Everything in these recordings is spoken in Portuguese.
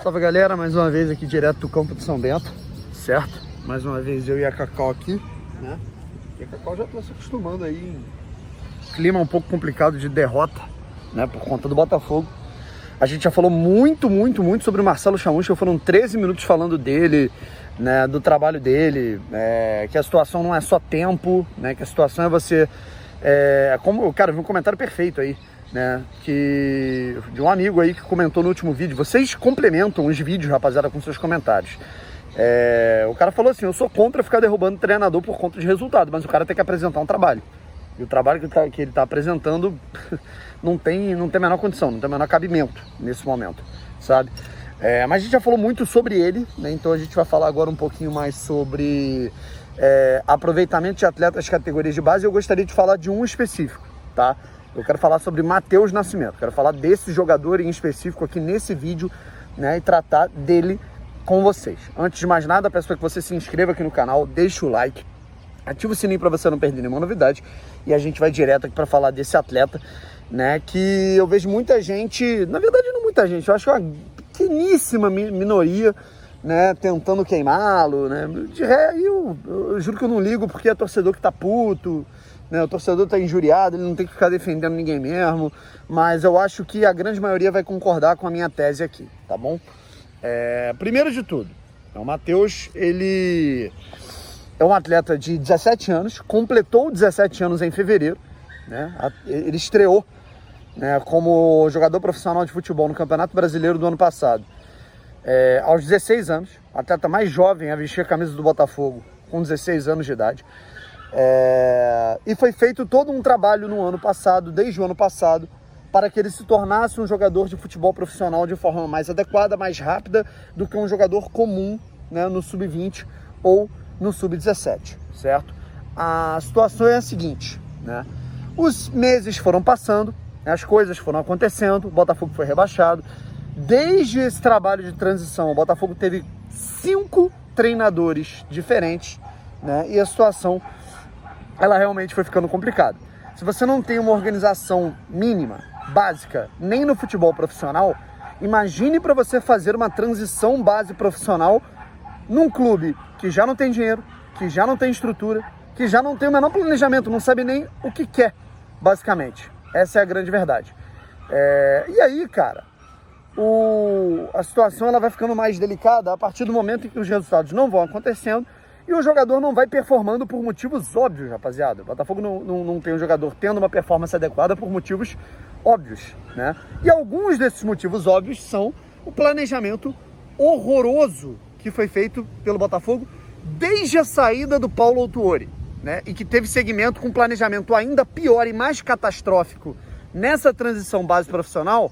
Salve galera, mais uma vez aqui direto do campo de São Bento, certo? Mais uma vez eu e a Cacau aqui, né? E a Cacau já tá se acostumando aí em clima um pouco complicado de derrota, né? Por conta do Botafogo. A gente já falou muito sobre o Marcelo Chamusca, foram 13 minutos falando dele, né? Do trabalho dele, que a situação não é só tempo, né? Que a situação é você... como, cara, eu vi um comentário perfeito aí, né, de um amigo aí que comentou no último vídeo. Vocês complementam os vídeos, rapaziada, com seus comentários. O cara falou assim: eu sou contra ficar derrubando treinador por conta de resultado, mas o cara tem que apresentar um trabalho. E o trabalho que ele está apresentando não tem a menor condição, não tem o menor cabimento nesse momento, sabe? Mas a gente já falou muito sobre ele, né, então a gente vai falar agora um pouquinho mais sobre aproveitamento de atletas categorias de base. Eu gostaria de falar de um específico, tá? Eu quero falar sobre Matheus Nascimento, quero falar desse jogador em específico aqui nesse vídeo, né, e tratar dele com vocês. Antes de mais nada, peço para que você se inscreva aqui no canal, deixe o like, ativa o sininho para você não perder nenhuma novidade, e a gente vai direto aqui para falar desse atleta, né, que eu vejo muita gente, na verdade não muita gente, eu acho que é uma pequeníssima minoria, né, tentando queimá-lo, né, eu juro que eu não ligo porque é torcedor que tá puto, né, o torcedor tá injuriado, ele não tem que ficar defendendo ninguém mesmo, mas eu acho que a grande maioria vai concordar com a minha tese aqui, tá bom? Primeiro de tudo, o Matheus, ele é um atleta de 17 anos, completou 17 anos em fevereiro, né, ele estreou, né, como jogador profissional de futebol no Campeonato Brasileiro do ano passado, aos 16 anos, atleta mais jovem a vestir a camisa do Botafogo, com 16 anos de idade. E foi feito todo um trabalho no ano passado, desde o ano passado, para que ele se tornasse um jogador de futebol profissional de forma mais adequada, mais rápida do que um jogador comum, né, no sub-20 ou no sub-17, certo? A situação é a seguinte, né? Os meses foram passando, as coisas foram acontecendo, o Botafogo foi rebaixado. Desde esse trabalho de transição, o Botafogo teve 5 treinadores diferentes, né? E a situação, ela realmente foi ficando complicada. Se você não tem uma organização mínima, básica, nem no futebol profissional, imagine para você fazer uma transição base profissional num clube que já não tem dinheiro, que já não tem estrutura, que já não tem o menor planejamento, não sabe nem o que quer, basicamente. Essa é a grande verdade. E aí, cara, a situação ela vai ficando mais delicada a partir do momento em que os resultados não vão acontecendo e o jogador não vai performando por motivos óbvios, rapaziada. O Botafogo não tem um jogador tendo uma performance adequada por motivos óbvios, né? E alguns desses motivos óbvios são o planejamento horroroso que foi feito pelo Botafogo desde a saída do Paulo Autuori, né? E que teve seguimento com um planejamento ainda pior e mais catastrófico nessa transição base profissional,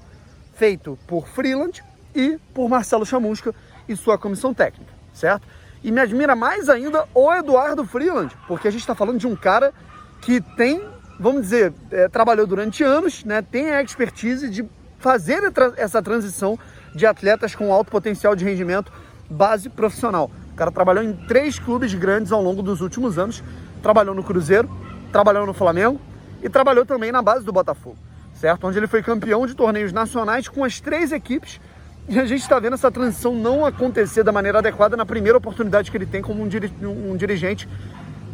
feito por Freeland e por Marcelo Chamusca e sua comissão técnica, certo? E me admira mais ainda o Eduardo Freeland, porque a gente está falando de um cara que tem, vamos dizer, trabalhou durante anos, né, tem a expertise de fazer essa transição de atletas com alto potencial de rendimento base profissional. O cara trabalhou em 3 clubes grandes ao longo dos últimos anos, trabalhou no Cruzeiro, trabalhou no Flamengo e trabalhou também na base do Botafogo, certo? Onde ele foi campeão de torneios nacionais com as 3 equipes. E a gente está vendo essa transição não acontecer da maneira adequada na primeira oportunidade que ele tem como um dirigente,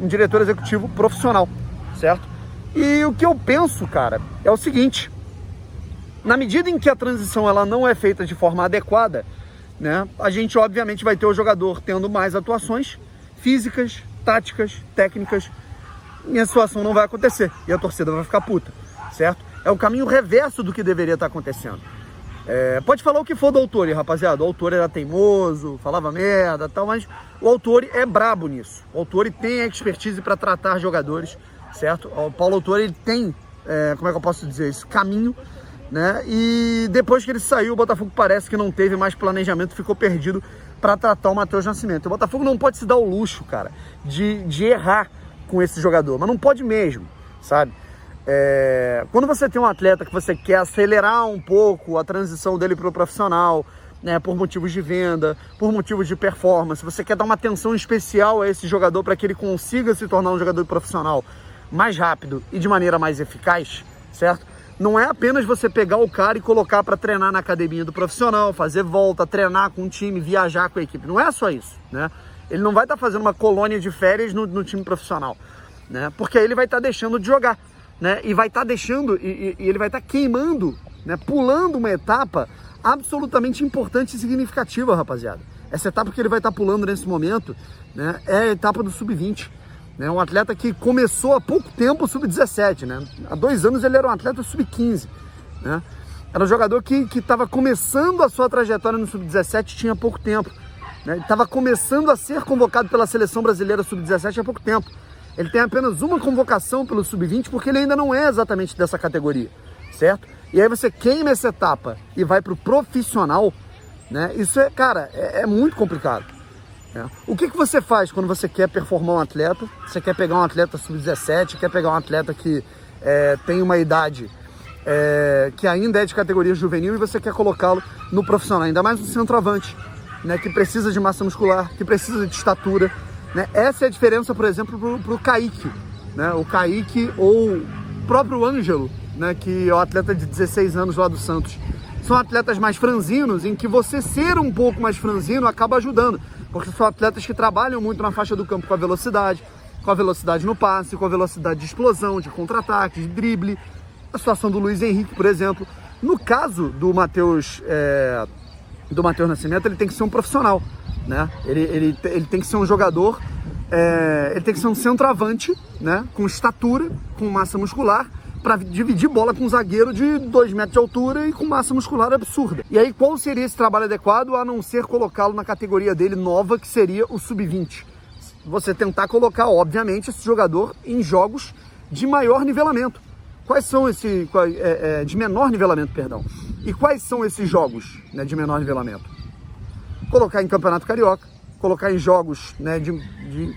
um diretor executivo profissional, certo? E o que eu penso, cara, é o seguinte: na medida em que a transição ela não é feita de forma adequada, né, a gente obviamente vai ter o jogador tendo mais atuações físicas, táticas, técnicas, e a situação não vai acontecer, e a torcida vai ficar puta, certo? É o caminho reverso do que deveria estar acontecendo. Pode falar o que for do Autuori, rapaziada. O Autuori era teimoso, falava merda e tal, mas o Autuori é brabo nisso. O Autuori tem a expertise para tratar jogadores, certo? O Paulo Autuori ele tem, como é que eu posso dizer isso, caminho, né? E depois que ele saiu, o Botafogo parece que não teve mais planejamento, ficou perdido para tratar o Matheus Nascimento. O Botafogo não pode se dar o luxo, cara, de errar com esse jogador, mas não pode mesmo, sabe? Quando você tem um atleta que você quer acelerar um pouco a transição dele para o profissional, né, por motivos de venda, por motivos de performance, você quer dar uma atenção especial a esse jogador para que ele consiga se tornar um jogador profissional mais rápido e de maneira mais eficaz, certo? não é apenas você pegar o cara e colocar para treinar na academia do profissional, fazer volta, treinar com o time, viajar com a equipe. Não é só isso, né? Ele não vai estar fazendo uma colônia de férias no time profissional, né? Porque aí ele vai estar deixando de jogar, né? E vai estar deixando, e ele vai estar queimando, né? Pulando uma etapa absolutamente importante e significativa, rapaziada. Essa etapa que ele vai estar pulando nesse momento, né, é a etapa do sub-20. Né? Um atleta que começou há pouco tempo o sub-17, né? Há 2 anos ele era um atleta sub-15, né? Era um jogador que estava começando a sua trajetória no sub-17 tinha pouco tempo, né? Ele estava começando a ser convocado pela seleção brasileira sub-17 há pouco tempo. Ele tem apenas uma convocação pelo sub-20 porque ele ainda não é exatamente dessa categoria, certo? E aí você queima essa etapa e vai para o profissional, né? Isso é, cara, é muito complicado. Né? O que você faz quando você quer performar um atleta? Você quer pegar um atleta sub-17, quer pegar um atleta que tem uma idade que ainda é de categoria juvenil e você quer colocá-lo no profissional, ainda mais no centroavante, né? Que precisa de massa muscular, que precisa de estatura, né? Essa é a diferença, por exemplo, pro Kaique, né? O Kaique ou o próprio Ângelo, né? Que é o atleta de 16 anos lá do Santos. São atletas mais franzinos, em que você ser um pouco mais franzino acaba ajudando, porque são atletas que trabalham muito na faixa do campo com a velocidade no passe, com a velocidade de explosão, de contra-ataque, de drible. A situação do Luiz Henrique, por exemplo. No caso do Matheus Nascimento, ele tem que ser um profissional, né? Ele tem que ser um jogador, ele tem que ser um centroavante, né? Com estatura, com massa muscular, para dividir bola com um zagueiro de 2 metros de altura e com massa muscular absurda. E aí qual seria esse trabalho adequado, a não ser colocá-lo na categoria dele nova, que seria o sub-20? Você tentar colocar, obviamente, esse jogador em jogos de maior nivelamento. Quais são de menor nivelamento, perdão. E quais são esses jogos, né, de menor nivelamento? Colocar em Campeonato Carioca, colocar em jogos, né,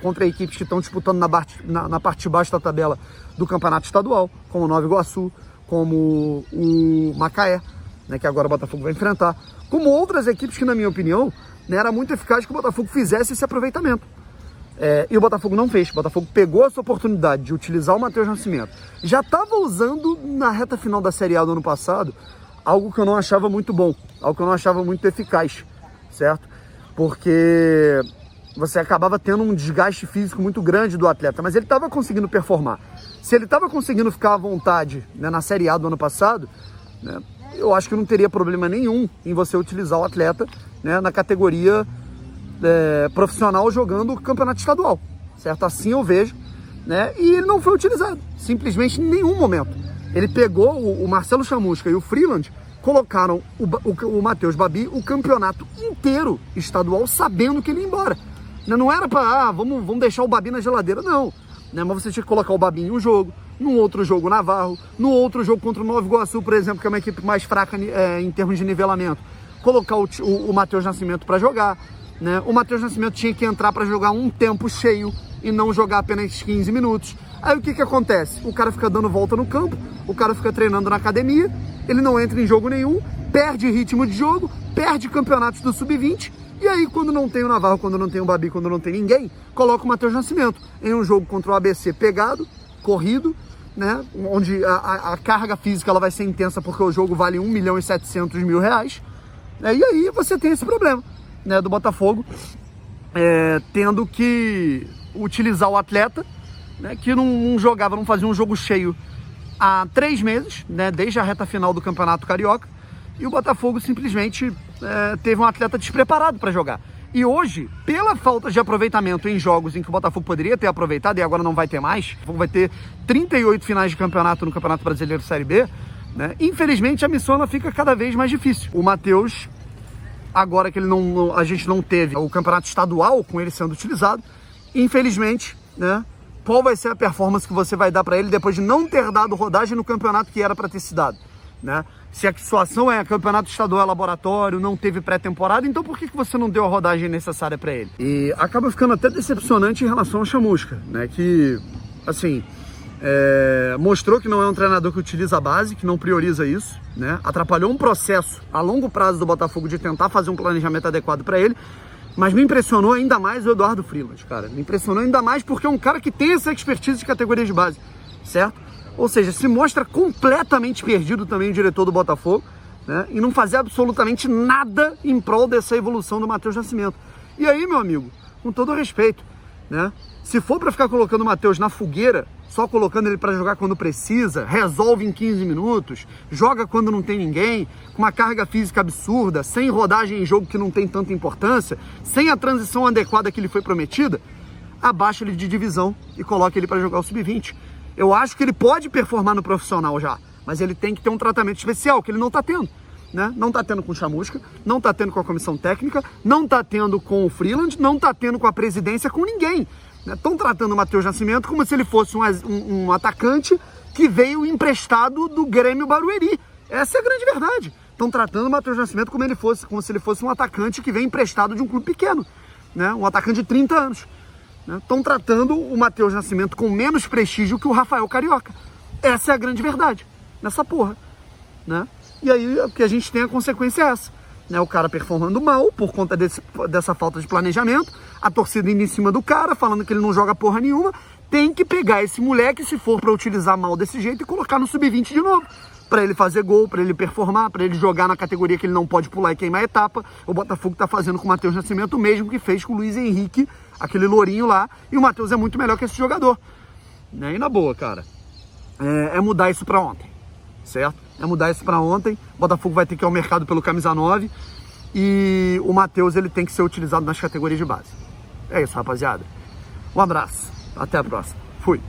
contra equipes que estão disputando na parte de baixo da tabela do Campeonato Estadual, como o Nova Iguaçu, como o Macaé, né, que agora o Botafogo vai enfrentar, como outras equipes que, na minha opinião, né, era muito eficaz que o Botafogo fizesse esse aproveitamento. E o Botafogo não fez. O Botafogo pegou essa oportunidade de utilizar o Matheus Nascimento. Já estava usando na reta final da Série A do ano passado algo que eu não achava muito bom, algo que eu não achava muito eficaz, certo? Porque você acabava tendo um desgaste físico muito grande do atleta, mas ele estava conseguindo performar. Se ele estava conseguindo ficar à vontade, né, na Série A do ano passado, né, eu acho que não teria problema nenhum em você utilizar o atleta, né, na categoria profissional jogando o campeonato estadual, certo? Assim eu vejo, né? E ele não foi utilizado, simplesmente em nenhum momento. Ele pegou o Marcelo Chamusca e o Freeland, colocaram o Matheus Babi o campeonato inteiro estadual, sabendo que ele ia embora. Não era para, vamos deixar o Babi na geladeira, não. Né? Mas você tinha que colocar o Babi em um jogo, num outro jogo Navarro, no outro jogo contra o Nova Iguaçu, por exemplo, que é uma equipe mais fraca em termos de nivelamento. Colocar o Matheus Nascimento para jogar. Né? O Matheus Nascimento tinha que entrar para jogar um tempo cheio e não jogar apenas 15 minutos. Aí o que acontece? O cara fica dando volta no campo, o cara fica treinando na academia, ele não entra em jogo nenhum, perde ritmo de jogo, perde campeonatos do sub-20, e aí quando não tem o Navarro, quando não tem o Babi, quando não tem ninguém, coloca o Matheus Nascimento em um jogo contra o ABC pegado, corrido, né? Onde a carga física ela vai ser intensa porque o jogo vale R$1.700.000, né? E aí você tem esse problema, né, do Botafogo tendo que utilizar o atleta, né, que não jogava, não fazia um jogo cheio há 3 meses, né, desde a reta final do Campeonato Carioca, e o Botafogo simplesmente teve um atleta despreparado para jogar. E hoje, pela falta de aproveitamento em jogos em que o Botafogo poderia ter aproveitado e agora não vai ter mais, vai ter 38 finais de campeonato no Campeonato Brasileiro Série B, né, infelizmente a missão ela fica cada vez mais difícil. O Matheus, agora que a gente não teve o campeonato estadual com ele sendo utilizado, infelizmente, né, qual vai ser a performance que você vai dar para ele depois de não ter dado rodagem no campeonato que era para ter se dado, né? Se a situação é campeonato estadual laboratório, não teve pré-temporada, então por que você não deu a rodagem necessária para ele? E acaba ficando até decepcionante em relação ao Chamusca, né? Que, assim, mostrou que não é um treinador que utiliza a base, que não prioriza isso, né? Atrapalhou um processo a longo prazo do Botafogo de tentar fazer um planejamento adequado para ele, mas me impressionou ainda mais o Eduardo Freeland, cara. Me impressionou ainda mais porque é um cara que tem essa expertise de categoria de base, certo? Ou seja, se mostra completamente perdido também o diretor do Botafogo, né? E não fazer absolutamente nada em prol dessa evolução do Matheus Nascimento. E aí, meu amigo, com todo respeito, né? Se for para ficar colocando o Matheus na fogueira, só colocando ele para jogar quando precisa, resolve em 15 minutos, joga quando não tem ninguém, com uma carga física absurda, sem rodagem em jogo que não tem tanta importância, sem a transição adequada que lhe foi prometida, abaixa ele de divisão e coloca ele para jogar o sub-20. Eu acho que ele pode performar no profissional já, mas ele tem que ter um tratamento especial, que ele não está tendo. Né? Não está tendo com o Chamusca, não está tendo com a comissão técnica, não está tendo com o Freeland, não está tendo com a presidência, com ninguém. Estão tratando o Matheus Nascimento como se ele fosse um atacante que veio emprestado do Grêmio Barueri. Essa é a grande verdade. Estão tratando o Matheus Nascimento como se ele fosse um atacante que veio emprestado de um clube pequeno, né? Um atacante de 30 anos. Estão tratando o Matheus Nascimento com menos prestígio que o Rafael Carioca. Essa é a grande verdade nessa porra, né? E aí o que a gente tem a consequência é essa, né? O cara performando mal por conta dessa falta de planejamento, a torcida indo em cima do cara, falando que ele não joga porra nenhuma. Tem que pegar esse moleque, se for para utilizar mal desse jeito, e colocar no sub-20 de novo, para ele fazer gol, para ele performar, para ele jogar na categoria que ele não pode pular e queimar a etapa. O Botafogo tá fazendo com o Matheus Nascimento o mesmo que fez com o Luiz Henrique, aquele lourinho lá, e o Matheus é muito melhor que esse jogador, né? E na boa, cara, é mudar isso para ontem, certo? É mudar isso para ontem. O Botafogo vai ter que ir ao mercado pelo camisa 9 e o Matheus, ele tem que ser utilizado nas categorias de base. É isso, rapaziada. Um abraço, até a próxima. Fui.